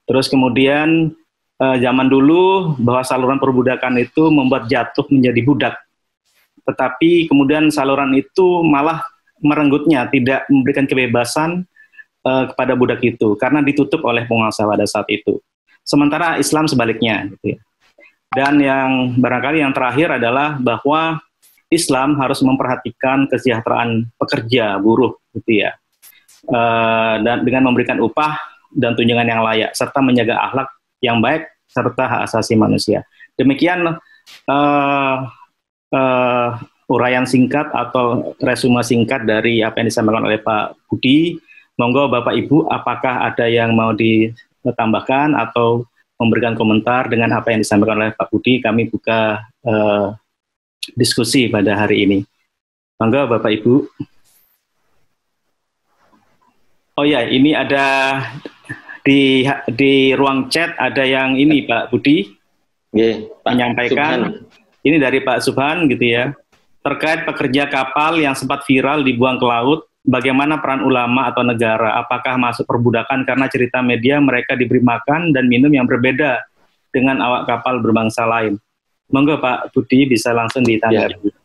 Terus kemudian zaman dulu bahwa saluran perbudakan itu membuat jatuh menjadi budak. Tetapi kemudian saluran itu malah merenggutnya, tidak memberikan kebebasan kepada budak itu karena ditutup oleh penguasa pada saat itu. Sementara Islam sebaliknya gitu ya. Dan yang barangkali yang terakhir adalah bahwa Islam harus memperhatikan kesejahteraan pekerja, buruh gitu ya. Dan dengan memberikan upah dan tunjangan yang layak serta menjaga akhlak yang baik serta hak asasi manusia. Demikian uraian singkat atau resume singkat dari apa yang disampaikan oleh Pak Budi. Monggo Bapak Ibu, apakah ada yang mau ditambahkan atau memberikan komentar dengan apa yang disampaikan oleh Pak Budi? Kami buka diskusi pada hari ini. Monggo Bapak Ibu. Oh ya, ini ada di ruang chat ada yang ini Pak Budi menyampaikan. Subhan. Ini dari Pak Subhan gitu ya, terkait pekerja kapal yang sempat viral dibuang ke laut, bagaimana peran ulama atau negara? Apakah masuk perbudakan karena cerita media mereka diberi makan dan minum yang berbeda dengan awak kapal berbangsa lain? Monggo Pak Budi bisa langsung ditanggapi. Ya.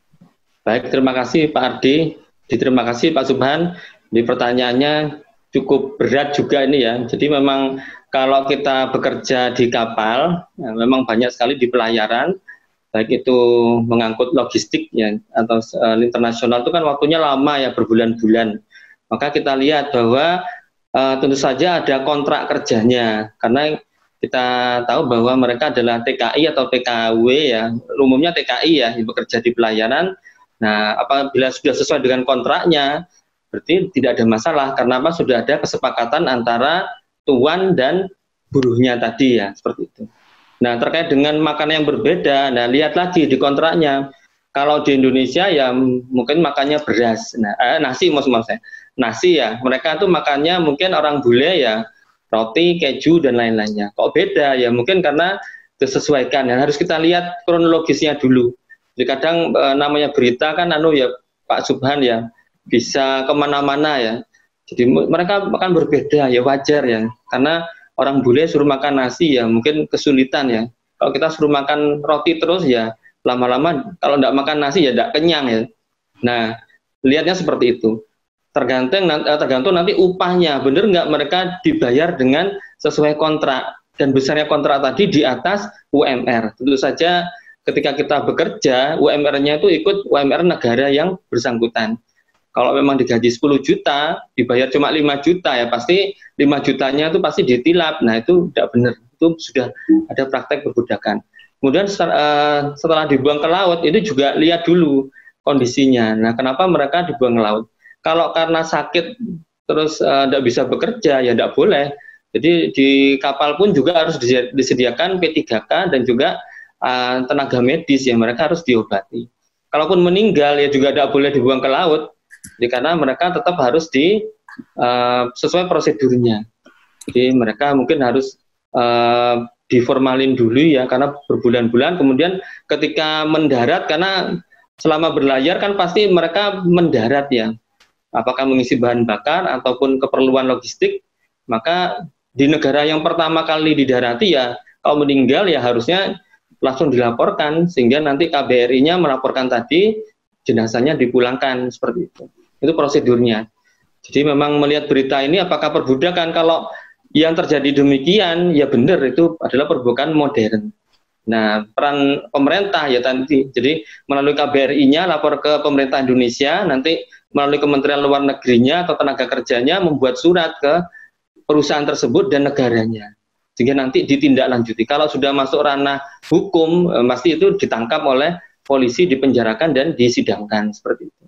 Baik, terima kasih Pak Ardi. Terima kasih Pak Subhan. Di pertanyaannya cukup berat juga ini ya. Jadi memang kalau kita bekerja di kapal, ya, memang banyak sekali di pelayaran, baik itu mengangkut logistik ya atau internasional itu kan waktunya lama ya, berbulan-bulan. Maka kita lihat bahwa tentu saja ada kontrak kerjanya, karena kita tahu bahwa mereka adalah TKI atau TKW ya, umumnya TKI ya, yang bekerja di pelayaran. Nah, apabila sudah sesuai dengan kontraknya, berarti tidak ada masalah, karena apa? Sudah ada kesepakatan antara tuan dan buruhnya tadi ya, seperti itu. Nah, terkait dengan makanan yang berbeda, nah lihat lagi di kontraknya. Kalau di Indonesia ya mungkin makannya beras, nasi maksud saya, nasi ya. Mereka tuh makannya mungkin orang bule ya roti, keju dan lain-lainnya. Kok beda ya? Mungkin karena disesuaikan. Ya, harus kita lihat kronologisnya dulu. Jadi kadang namanya berita kan ya Pak Subhan ya bisa kemana-mana ya. Jadi mereka akan berbeda ya, wajar ya. Karena orang bule suruh makan nasi ya mungkin kesulitan ya. Kalau kita suruh makan roti terus ya lama-lama kalau tidak makan nasi ya tidak kenyang ya. Nah, lihatnya seperti itu. Tergantung nanti upahnya, benar nggak mereka dibayar dengan sesuai kontrak, dan besarnya kontrak tadi di atas UMR. Tentu saja ketika kita bekerja, UMR-nya itu ikut UMR negara yang bersangkutan. Kalau memang digaji 10 juta, dibayar cuma 5 juta ya pasti 5 jutanya itu pasti ditilap. Nah, itu tidak benar. Itu sudah ada praktek perbudakan. Kemudian setelah dibuang ke laut, itu juga lihat dulu kondisinya. Nah, kenapa mereka dibuang ke laut? Kalau karena sakit terus tidak bisa bekerja, ya tidak boleh. Jadi di kapal pun juga harus disediakan P3K dan juga tenaga medis ya, mereka harus diobati. Kalaupun meninggal ya juga tidak boleh dibuang ke laut, karena mereka tetap harus sesuai prosedurnya. Jadi mereka mungkin harus diformalin dulu ya, karena berbulan-bulan, kemudian ketika mendarat, karena selama berlayar kan pasti mereka mendarat ya, apakah mengisi bahan bakar ataupun keperluan logistik, maka di negara yang pertama kali didarati ya, kalau meninggal ya harusnya langsung dilaporkan, sehingga nanti KBRI-nya melaporkan tadi, jenazahnya dipulangkan, seperti itu. Itu prosedurnya. Jadi memang melihat berita ini apakah perbudakan, kalau yang terjadi demikian, ya benar itu adalah perbudakan modern. Nah, peran pemerintah ya tadi, jadi melalui KBRI-nya lapor ke pemerintah Indonesia, nanti melalui Kementerian Luar Negerinya atau tenaga kerjanya membuat surat ke perusahaan tersebut dan negaranya, sehingga nanti ditindaklanjuti. Kalau sudah masuk ranah hukum, pasti itu ditangkap oleh polisi, dipenjarakan dan disidangkan, seperti itu.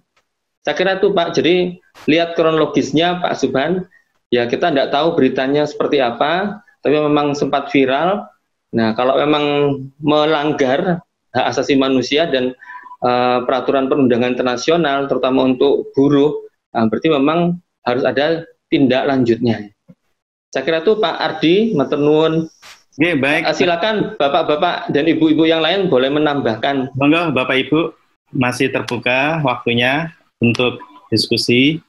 Saya kira itu Pak, jadi lihat kronologisnya Pak Subhan, ya kita tidak tahu beritanya seperti apa, tapi memang sempat viral. Nah, kalau memang melanggar hak asasi manusia dan peraturan perundangan internasional, terutama untuk buruh, berarti memang harus ada tindak lanjutnya. Saya kira itu Pak Ardi, matur nuwun.
Oke, baik.
Silakan Bapak-bapak dan Ibu-ibu yang lain boleh menambahkan.
Monggo Bapak Ibu, masih terbuka waktunya untuk diskusi.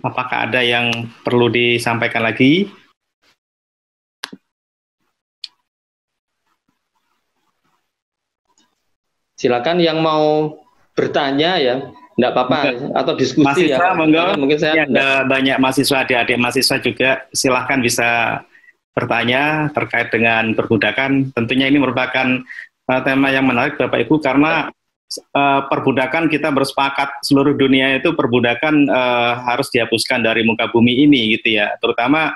Apakah ada yang perlu disampaikan lagi?
Silakan yang mau bertanya ya, enggak apa-apa, atau diskusi
mahasiswa,
ya.
Monggo.
Mungkin saya
ada banyak mahasiswa, adik-adik mahasiswa juga, silahkan bisa bertanya terkait dengan perbudakan. Tentunya ini merupakan tema yang menarik Bapak Ibu, karena perbudakan kita bersepakat seluruh dunia itu perbudakan harus dihapuskan dari muka bumi ini gitu ya, terutama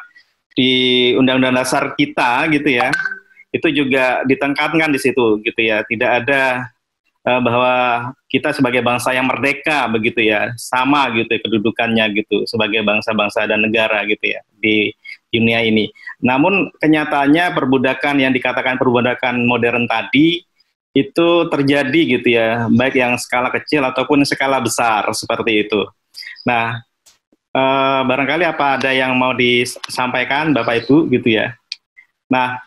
di Undang-Undang Dasar kita gitu ya, itu juga ditekankan di situ gitu ya, tidak ada bahwa kita sebagai bangsa yang merdeka begitu ya, sama gitu ya, kedudukannya gitu sebagai bangsa-bangsa dan negara gitu ya di dunia ini. Namun kenyataannya perbudakan yang dikatakan perbudakan modern tadi itu terjadi gitu ya, baik yang skala kecil ataupun skala besar seperti itu. Nah, barangkali apa ada yang mau disampaikan Bapak Ibu gitu ya. Nah,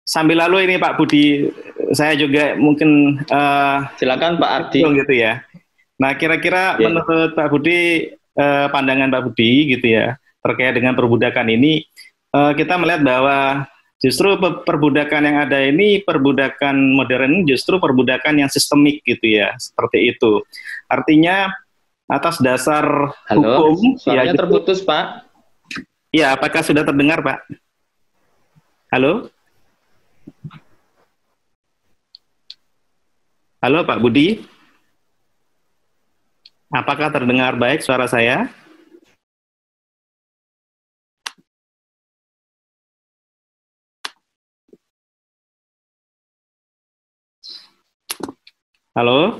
sambil lalu ini Pak Budi, saya juga mungkin
silakan Pak Ardi
gitu ya. Nah, kira-kira menurut Pak Budi, pandangan Pak Budi gitu ya terkait dengan perbudakan ini, kita melihat bahwa justru perbudakan yang ada ini, perbudakan modern justru perbudakan yang sistemik gitu ya, seperti itu. Artinya atas dasar hukum.
Suaranya ya, terputus Pak.
Ya, apakah sudah terdengar Pak? Halo? Halo Pak Budi? Apakah terdengar baik suara saya? Halo?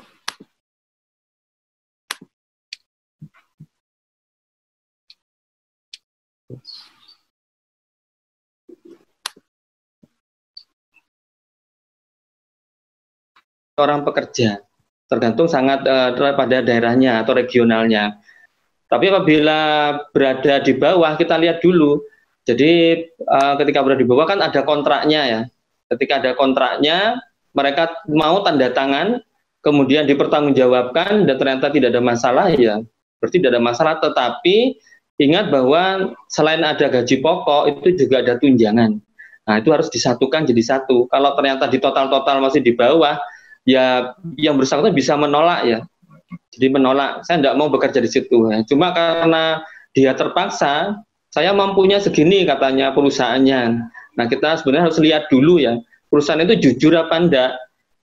Orang pekerja, tergantung sangat pada daerahnya atau regionalnya. Tapi apabila berada di bawah, kita lihat dulu. Jadi ketika berada di bawah kan ada kontraknya ya. Ketika ada kontraknya, mereka mau tanda tangan, kemudian dipertanggungjawabkan dan ternyata tidak ada masalah ya, berarti tidak ada masalah. Tetapi ingat bahwa selain ada gaji pokok, itu juga ada tunjangan. Nah, itu harus disatukan jadi satu. Kalau ternyata di total-total masih di bawah, ya yang bersangkutan bisa menolak ya. Jadi menolak, saya tidak mau bekerja di situ. Ya. Cuma karena dia terpaksa, saya mampunya segini katanya perusahaannya. Nah, kita sebenarnya harus lihat dulu ya, perusahaan itu jujur apa enggak.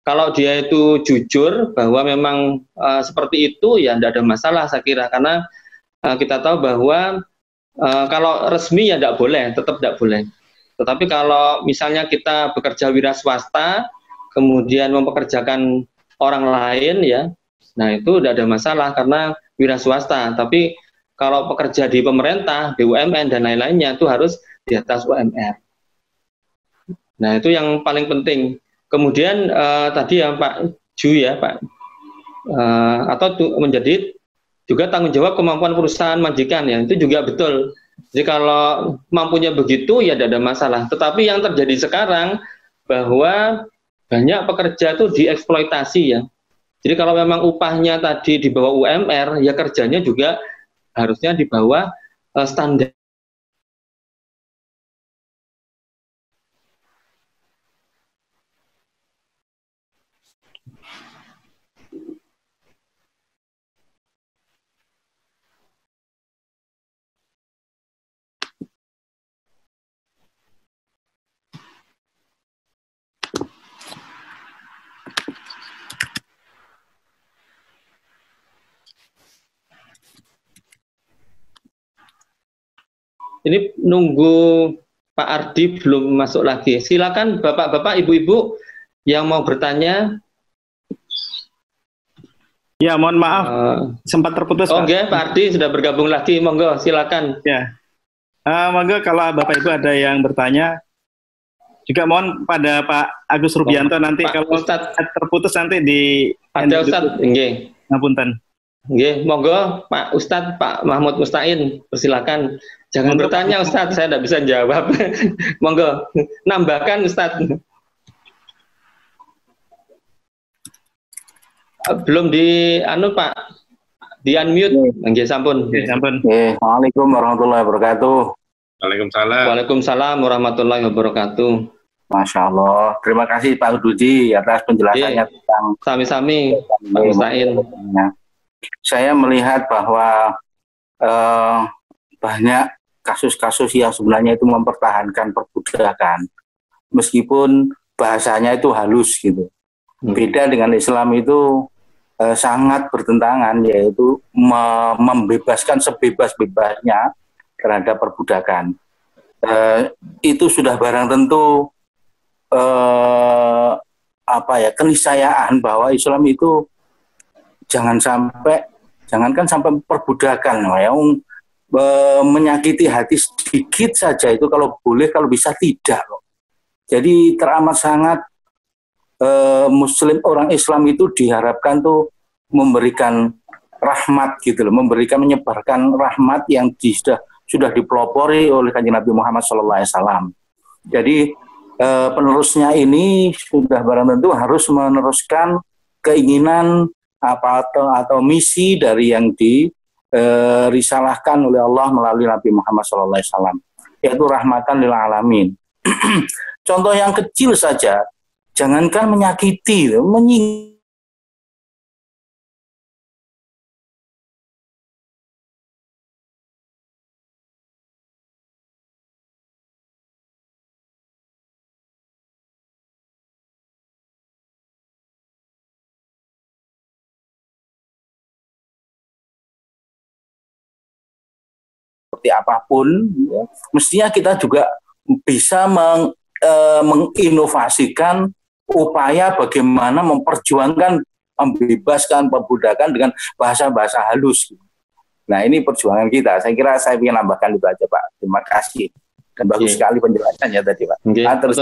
Kalau dia itu jujur bahwa memang seperti itu, ya tidak ada masalah saya kira. Karena kita tahu bahwa kalau resmi ya tidak boleh, tetap tidak boleh. Tetapi kalau misalnya kita bekerja wira swasta, kemudian mempekerjakan orang lain ya, nah itu tidak ada masalah karena wira swasta. Tapi kalau pekerja di pemerintah, BUMN dan lain-lainnya itu harus di atas UMR. Nah itu yang paling penting. Kemudian tadi ya Pak Ju ya Pak, atau menjadi juga tanggung jawab kemampuan perusahaan majikan ya, itu juga betul. Jadi kalau mampunya begitu ya tidak ada masalah. Tetapi yang terjadi sekarang bahwa banyak pekerja itu dieksploitasi ya. Jadi kalau memang upahnya tadi di bawah UMR, ya kerjanya juga harusnya di bawah standar. Ini nunggu Pak Ardi belum masuk lagi. Silakan Bapak-bapak, Ibu-ibu yang mau bertanya.
Ya, mohon maaf, sempat terputus.
Oh enggak, Pak Ardi sudah bergabung lagi. Monggo, silakan.
Ya, monggo kalau Bapak Ibu ada yang bertanya, juga mohon pada Pak Agus Rubianto nanti Pak kalau Ustadz terputus nanti di.
Ada Ustadz, enggak.
Ngapunten.
Nggih, monggo Pak Ustadz, Pak Mahmud Mustain, persilakan. Jangan bertanya Ustadz, saya tidak bisa jawab. Monggo, nambahkan Ustadz. Belum di Pak, di unmute. Nggih, sampun.
Assalamualaikum warahmatullahi wabarakatuh.
Waalaikumsalam.
Waalaikumsalam warahmatullahi wabarakatuh.
Masya Allah. Terima kasih Pak Ududi atas penjelasannya tentang
sami-sami Pak Mustain.
Saya melihat bahwa banyak kasus-kasus yang sebenarnya itu mempertahankan perbudakan, meskipun bahasanya itu halus gitu. Beda dengan Islam itu sangat bertentangan, yaitu membebaskan sebebas-bebasnya terhadap perbudakan. Itu sudah barang tentu keniscayaan bahwa Islam itu jangankan sampai perbudakan, menyakiti hati sedikit saja itu kalau boleh, kalau bisa tidak. Jadi teramat sangat Muslim, orang Islam itu diharapkan tuh memberikan rahmat gitu loh, menyebarkan rahmat yang sudah dipelopori oleh Kanjeng Nabi Muhammad SAW. Jadi penerusnya ini sudah barang tentu harus meneruskan keinginan atau misi dari yang dirisalahkan oleh Allah melalui Nabi Muhammad SAW, yaitu rahmatan lil alamin. Contoh yang kecil saja, jangankan menyakiti, menyinggung. Seperti apapun, ya, mestinya kita juga bisa menginovasikan upaya bagaimana memperjuangkan, membebaskan perbudakan dengan bahasa-bahasa halus. Nah, ini perjuangan kita. Saya kira saya ingin nambahkan itu aja, Pak. Terima kasih. Dan bagus sekali penjelasannya tadi, Pak.
Terus